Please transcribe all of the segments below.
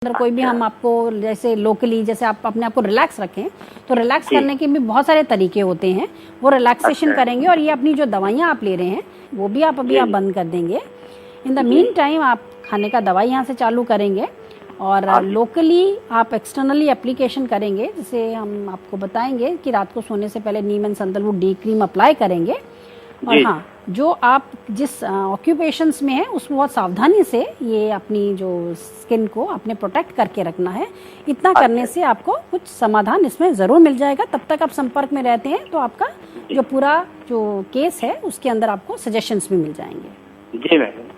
अंदर कोई भी हम आपको जैसे लोकली जैसे आप अपने आप को रिलैक्स रखें तो रिलैक्स करने के भी बहुत सारे तरीके होते हैं, वो रिलैक्सेशन करेंगे। और ये अपनी जो दवाइयाँ आप ले रहे हैं वो भी आप अभी आप बंद कर देंगे। इन द मीन टाइम आप खाने का दवाई यहाँ से चालू करेंगे और लोकली आप एक्सटर्नली एप्लीकेशन करेंगे। जैसे हम आपको बताएंगे कि रात को सोने से पहले neem and sandalwood D cream apply करेंगे। और हाँ, जो आप जिस ऑक्यूपेशंस में है उसमें बहुत सावधानी से ये अपनी जो स्किन को अपने प्रोटेक्ट करके रखना है। इतना करने से आपको कुछ समाधान इसमें ज़रूर मिल जाएगा। तब तक आप संपर्क में रहते हैं तो आपका जो पूरा जो केस है उसके अंदर आपको सजेशंस भी मिल जाएंगे। जी madam,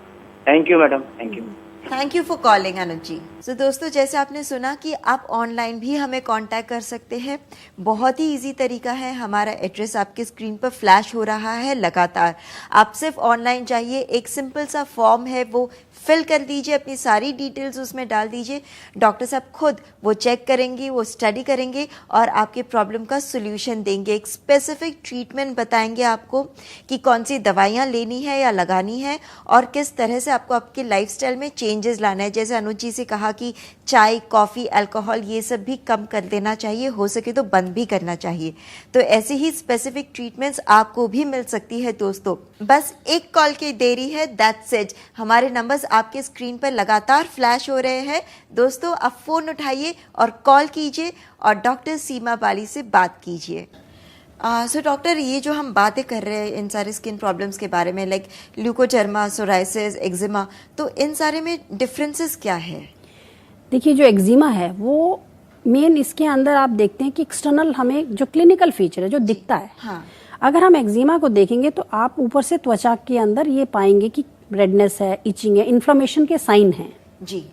thank you madam, thank you. Thank you for calling Anuj ji. तो दोस्तों, जैसे आपने सुना कि आप ऑनलाइन भी हमें कांटेक्ट कर सकते हैं। बहुत ही इजी तरीका है। हमारा एड्रेस आपके स्क्रीन पर फ्लैश हो रहा है लगातार। आप सिर्फ ऑनलाइन जाइए, एक सिंपल सा फॉर्म है वो फिल कर दीजिए, अपनी सारी डिटेल्स उसमें डाल दीजिए। डॉक्टर साहब खुद वो चेक करेंगे, वो स्टडी करेंगे और आपके प्रॉब्लम का सोल्यूशन देंगे। एक स्पेसिफिक ट्रीटमेंट बताएंगे आपको कि कौन सी दवाइयाँ लेनी है या लगानी है और किस तरह से आपको आपके लाइफस्टाइल में चेंजेस लाना है। जैसे अनुज जी से कहा कि चाय, कॉफ़ी, अल्कोहल ये सब भी कम कर देना चाहिए, हो सके तो बंद भी करना चाहिए। तो ऐसे ही स्पेसिफिक ट्रीटमेंट्स आपको भी मिल सकती है दोस्तों। बस एक कॉल की देरी है, दैट्स इट। हमारे नंबर्स आपके स्क्रीन पर लगातार फ्लैश हो रहे हैं। दोस्तों, आप फ़ोन उठाइए और कॉल कीजिए और डॉक्टर सीमा बाली से बात कीजिए। सो डॉक्टर, ये जो हम बातें कर रहे हैं इन सारे स्किन प्रॉब्लम्स के बारे में, लाइक ल्यूकोडर्मा, सोराइसिस, एक्जिमा, तो इन सारे में डिफरेंसेस क्या है? देखिए, जो एक्जिमा है वो मेन इसके अंदर आप देखते हैं कि एक्सटर्नल हमें जो क्लिनिकल फीचर है जो दिखता है। हाँ। अगर हम एक्जिमा को देखेंगे तो आप ऊपर से त्वचा के अंदर ये पाएंगे कि रेडनेस है, इचिंग है, इन्फ्लेमेशन के साइन हैं जी।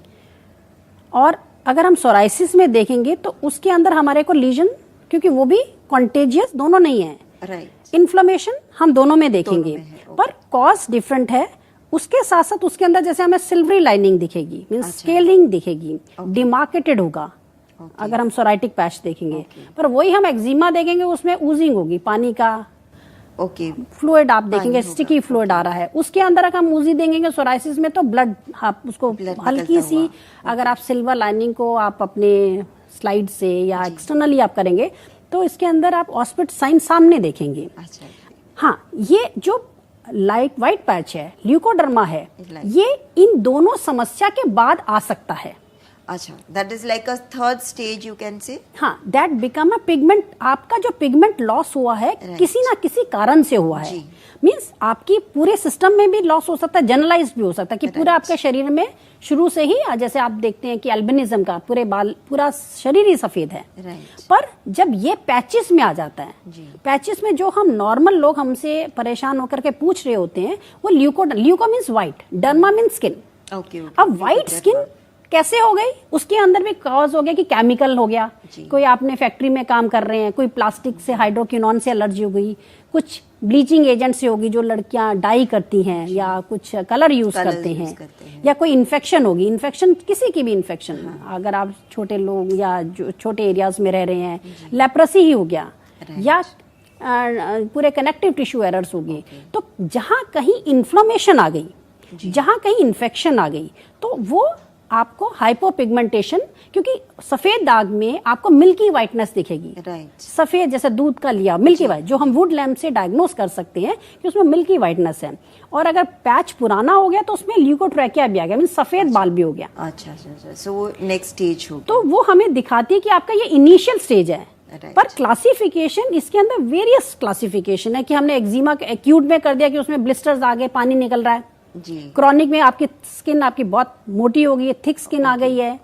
और अगर हम सोराइसिस में देखेंगे तो उसके अंदर हमारे को लीजन, क्योंकि वो भी कॉन्टेजियस दोनों नहीं है, राइट, इन्फ्लेमेशन हम दोनों में देखेंगे, पर कॉज डिफरेंट है। उसके साथ साथ उसके अंदर जैसे हमें सिल्वरी लाइनिंग दिखेगी, मींस स्केलिंग दिखेगी, डिमार्केटेड होगा अगर हम सोराइटिक पैच देखेंगे। पर वही हम एक्जिमा देखेंगे उसमें ऊजिंग होगी, पानी का फ्लूइड आप देखेंगे, स्टिकी फ्लूइड आ रहा है। उसके अंदर अगर हम ऊजी देंगे सोराइसिस में तो ब्लड, आप उसको हल्की सी, अगर आप सिल्वर लाइनिंग को आप अपने स्लाइड से या एक्सटर्नली आप करेंगे तो इसके अंदर आप ऑस्पिट साइन सामने देखेंगे। हाँ, ये जो लाइट वाइट पैच है, ल्यूकोडर्मा है, ये इन दोनों समस्या के बाद आ सकता है। अच्छा, that is like a third stage you can say. हाँ, दैट बिकम अ पिगमेंट। आपका जो पिगमेंट लॉस हुआ है किसी ना किसी कारण से हुआ है, मींस आपकी पूरे सिस्टम में भी लॉस हो सकता है, जनरलाइज भी हो सकता है कि पूरा आपके शरीर में शुरू से ही, जैसे आप देखते हैं कि अल्बिनिज्म का पूरे बाल, पूरा शरीर ही सफेद है। पर जब ये पैचेस में आ जाता है, पैचेस में जो हम नॉर्मल लोग हमसे परेशान होकर के पूछ रहे होते हैं वो leuco means white, derma means skin. अब व्हाइट स्किन कैसे हो गई? उसके अंदर भी कॉज हो गया कि केमिकल हो गया, कोई आपने फैक्ट्री में काम कर रहे हैं, कोई प्लास्टिक से, हाइड्रोक्विनोन से एलर्जी हो गई, कुछ ब्लीचिंग एजेंट से होगी जो लड़कियां डाई करती हैं, या कुछ कलर यूज करते हैं, या कोई इन्फेक्शन होगी, इन्फेक्शन किसी की भी इन्फेक्शन, अगर आप छोटे लोग या जो छोटे एरियाज में रह रहे हैं, लेप्रेसी ही हो गया, या पूरे कनेक्टिव टिश्यू एरर्स हो गए। तो जहां कहीं इन्फ्लेमेशन आ गई, जहां कहीं इन्फेक्शन आ गई, तो वो आपको हाइपोपिगमेंटेशन, क्योंकि सफेद दाग में आपको मिल्की व्हाइटनेस दिखेगी, सफेद जैसे दूध का लिया मिल्की व्हाइट, जो हम वुड लैम्प से डायग्नोस कर सकते हैं कि उसमें मिल्की व्हाइटनेस है। और अगर पैच पुराना हो गया तो उसमें ल्यूकोट्रैकिया भी आ गया, मीन सफेद बाल भी हो गया। अच्छा, सो नेक्स्ट स्टेज हो, तो वो हमें दिखाती है कि आपका ये इनिशियल स्टेज है। पर क्लासिफिकेशन, इसके अंदर वेरियस क्लासिफिकेशन है कि हमने एक्जिमा एक्यूट में कर दिया कि उसमें ब्लिस्टर्स आ गए, पानी निकल रहा है। क्रॉनिक में आपकी स्किन आपकी बहुत मोटी हो गई है, थिक स्किन आ गई है।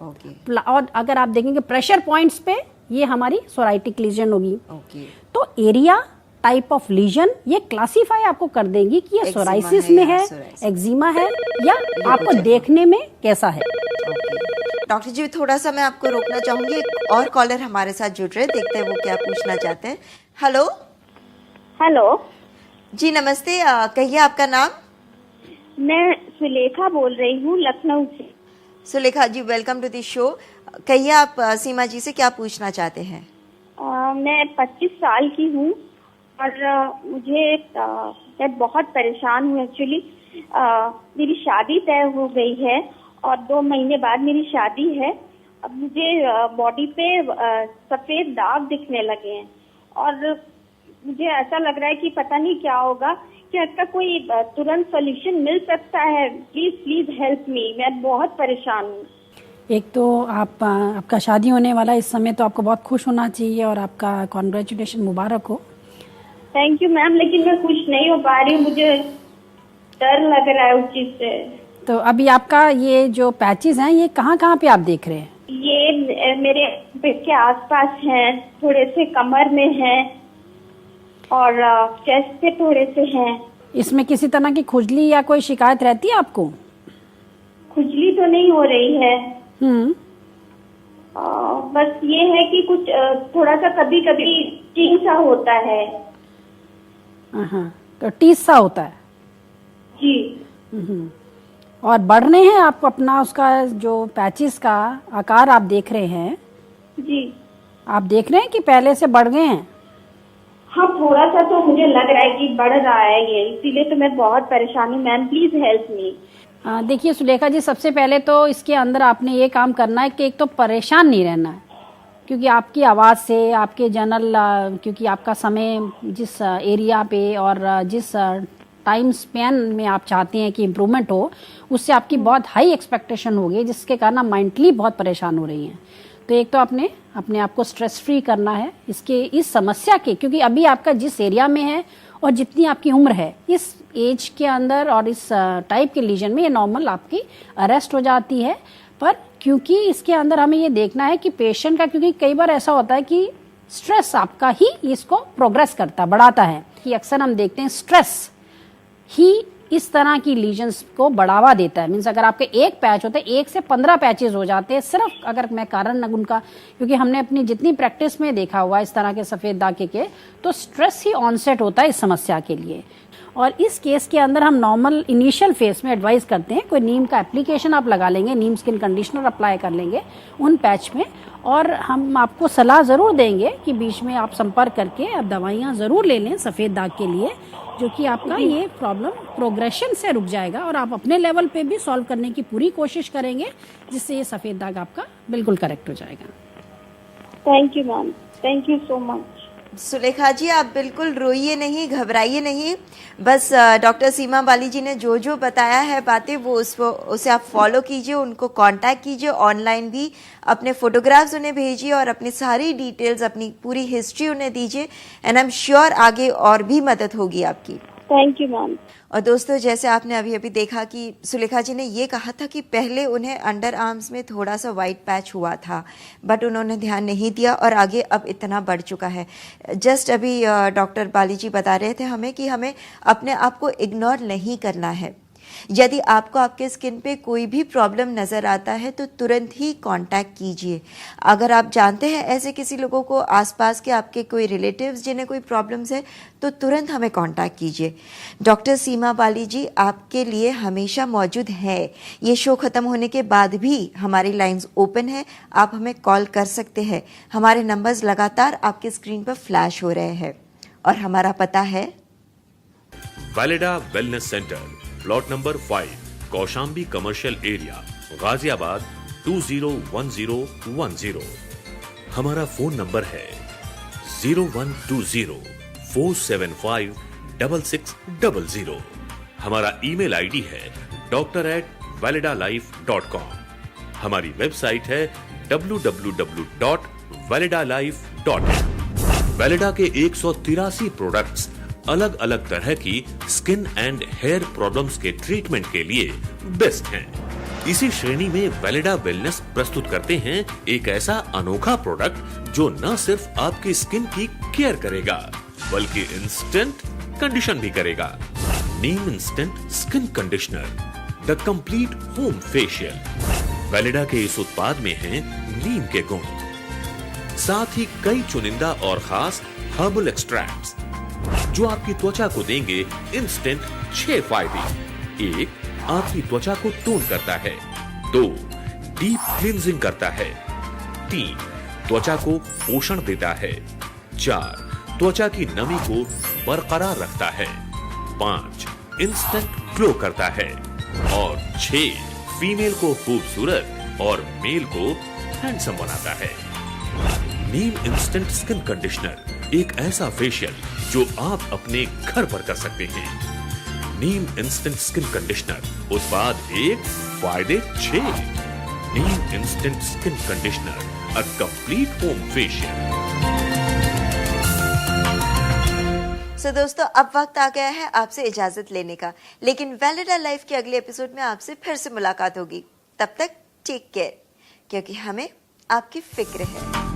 और अगर आप देखेंगे प्रेशर पॉइंट्स पे ये हमारी सोराइटिक लीजन होगी। तो एरिया, टाइप ऑफ लीजन, ये क्लासीफाई आपको कर देंगी कि ये सोराइसिस में है, एक्जिमा है, या आपको देखने में कैसा है। डॉक्टर जी, थोड़ा सा मैं आपको रोकना चाहूंगी, एक और कॉलर हमारे साथ जुड़ रहे, देखते हैं वो क्या पूछना चाहते हैं। हेलो। हेलो जी नमस्ते, कहिए आपका नाम। मैं सुलेखा बोल रही हूँ लखनऊ से। सुलेखा जी, वेलकम टू द शो। कहिए आप सीमा जी से क्या पूछना चाहते हैं। मैं 25 साल की हूँ और मुझे मैं बहुत परेशान हूँ एक्चुअली। मेरी शादी तय हो गई है और 2 महीने बाद मेरी शादी है अब मुझे बॉडी पे सफेद दाग दिखने लगे हैं और मुझे ऐसा लग रहा है कि पता नहीं क्या होगा। क्या इसका कोई तुरंत सॉल्यूशन मिल सकता है? प्लीज प्लीज हेल्प मी, मैं बहुत परेशान हूँ। एक तो आपका शादी होने वाला है इस समय, तो आपको बहुत खुश होना चाहिए और आपका कॉन्ग्रेचुलेशन मुबारक हो। थैंक यू मैम, लेकिन मैं खुश नहीं हो पा रही हूँ, मुझे डर लग रहा है उस चीज से। तो अभी आपका ये जो पैचेस हैं ये कहाँ कहाँ पे आप देख रहे हैं? ये मेरे पेट के आसपास हैं, थोड़े से कमर में हैं और चेस्ट पे थोड़े से हैं। इसमें किसी तरह की खुजली या कोई शिकायत रहती है आपको? खुजली तो नहीं हो रही है। बस ये है कि कुछ थोड़ा सा कभी कभी टींग सा होता है। तो टीस सा होता है जी। और बढ़ रहे हैं आपको अपना उसका जो पैचेस का आकार आप देख रहे हैं? जी। आप देख रहे हैं कि पहले से बढ़ गए हैं? हाँ, थोड़ा सा तो मुझे लग रहा है कि बढ़ रहा है ये, इसीलिए तो मैं बहुत परेशान हूँ। Ma'am please help me. देखिए सुलेखा जी, सबसे पहले तो इसके अंदर आपने ये काम करना है कि एक तो परेशान नहीं रहना है, क्योंकि आपकी आवाज़ से, आपके जनरल, क्योंकि आपका समय जिस एरिया पे और जिस टाइम स्पैन में आप चाहते हैं कि इम्प्रूवमेंट हो, उससे आपकी बहुत हाई एक्सपेक्टेशन होगी, जिसके कारण आप मेंटली बहुत परेशान हो रही हैं। तो एक तो आपने अपने आप को स्ट्रेस फ्री करना है इस समस्या के, क्योंकि अभी आपका जिस एरिया में है और जितनी आपकी उम्र है, इस एज के अंदर और इस टाइप के लीजन में ये नॉर्मल आपकी अरेस्ट हो जाती है। पर क्योंकि इसके अंदर हमें ये देखना है कि पेशेंट का, क्योंकि कई बार ऐसा होता है कि स्ट्रेस आपका ही इसको प्रोग्रेस करता, बढ़ाता है, कि अक्सर हम देखते हैं स्ट्रेस ही इस तरह की लीजन्स को बढ़ावा देता है। मीन्स अगर आपके एक पैच होते हैं, 1 से 15 पैचेस हो जाते हैं, सिर्फ अगर मैं कारण उनका, क्योंकि हमने अपनी जितनी प्रैक्टिस में देखा हुआ इस तरह के सफ़ेद दाग के, तो स्ट्रेस ही ऑनसेट होता है इस समस्या के लिए। और इस केस के अंदर हम नॉर्मल इनिशियल फेज में एडवाइस करते हैं, कोई नीम का एप्लीकेशन आप लगा लेंगे, नीम स्किन कंडीशनर अप्लाई कर लेंगे उन पैच में, और हम आपको सलाह ज़रूर देंगे कि बीच में आप संपर्क करके आप दवाइयाँ ज़रूर ले लें सफ़ेद दाग के लिए, जो कि आपका ये प्रॉब्लम प्रोग्रेशन से रुक जाएगा और आप अपने लेवल पे भी सॉल्व करने की पूरी कोशिश करेंगे, जिससे ये सफ़ेद दाग आपका बिल्कुल करेक्ट हो जाएगा। Thank you ma'am, thank you so much. Sulekha ji, आप बिल्कुल रोइए नहीं, घबराइए नहीं। बस डॉक्टर सीमा बाली जी ने जो जो बताया है बातें, वो उसे आप फॉलो कीजिए, उनको कांटेक्ट कीजिए, ऑनलाइन भी अपने फोटोग्राफ्स उन्हें भेजिए और अपनी सारी डिटेल्स, अपनी पूरी हिस्ट्री उन्हें दीजिए, एंड आई एम श्योर आगे और भी मदद होगी आपकी। Thank you ma'am. और दोस्तों, जैसे आपने अभी अभी देखा कि सुलेखा जी ने ये कहा था कि पहले उन्हें अंडर आर्म्स में थोड़ा सा वाइट पैच हुआ था, बट उन्होंने ध्यान नहीं दिया और आगे अब इतना बढ़ चुका है। जस्ट अभी डॉक्टर बाली जी बता रहे थे हमें कि हमें अपने आप को इग्नोर नहीं करना है। यदि आपको आपके स्किन पे कोई भी प्रॉब्लम नज़र आता है तो तुरंत ही कांटेक्ट कीजिए। अगर आप जानते हैं ऐसे किसी लोगों को, आसपास के आपके कोई रिलेटिव्स जिन्हें कोई प्रॉब्लम्स है, तो तुरंत हमें कांटेक्ट कीजिए। डॉक्टर सीमा बाली जी आपके लिए हमेशा मौजूद है। ये शो ख़त्म होने के बाद भी हमारी लाइंस ओपन है, आप हमें कॉल कर सकते हैं। हमारे नंबर्स लगातार आपके स्क्रीन पर फ्लैश हो रहे हैं और हमारा पता है Valida wellness centre, plot number 5, Kaushambi commercial area, Ghaziabad 201010। हमारा फोन नंबर है 0120-475-6600। हमारा ईमेल आईडी है doctor@validalife.com। हमारी वेबसाइट है www.validalife.in। वैलिडा के 183 प्रोडक्ट्स अलग अलग तरह की स्किन एंड हेयर प्रॉब्लम्स के ट्रीटमेंट के लिए बेस्ट हैं। इसी श्रेणी में वैलिडा वेलनेस प्रस्तुत करते हैं एक ऐसा अनोखा प्रोडक्ट जो न सिर्फ आपकी स्किन की केयर करेगा, बल्कि इंस्टेंट कंडीशन भी करेगा। Neem instant skin conditioner, the complete home facial. Valida के इस उत्पाद में हैं नीम के गुण, साथ ही कई चुनिंदा और खास हर्बल एक्सट्रैक्ट्स जो आपकी त्वचा को देंगे इंस्टेंट 6 फायदे। 1, आपकी त्वचा को टोन करता है। 2, डीप क्लींजिंग करता है। 3, त्वचा को पोषण देता है। 4, त्वचा की नमी को बरकरार रखता है। 5, इंस्टेंट ग्लो करता है। और 6, फीमेल को खूबसूरत और मेल को हैंडसम बनाता है। नीम इंस्टेंट स्किन कंडीशनर एक ऐसा फेशियल जो आप अपने घर पर कर सकते हैं। नीम इंस्टेंट स्किन कंडीशनर, उत्पाद 1 फायदे 6। Neem instant skin conditioner, a complete home facial. So दोस्तों, अब वक्त आ गया है आपसे इजाजत लेने का, लेकिन वेलिडा लाइफ के अगले एपिसोड में आपसे फिर से मुलाकात होगी। तब तक टेक केयर, क्योंकि हमें आपकी फिक्र है।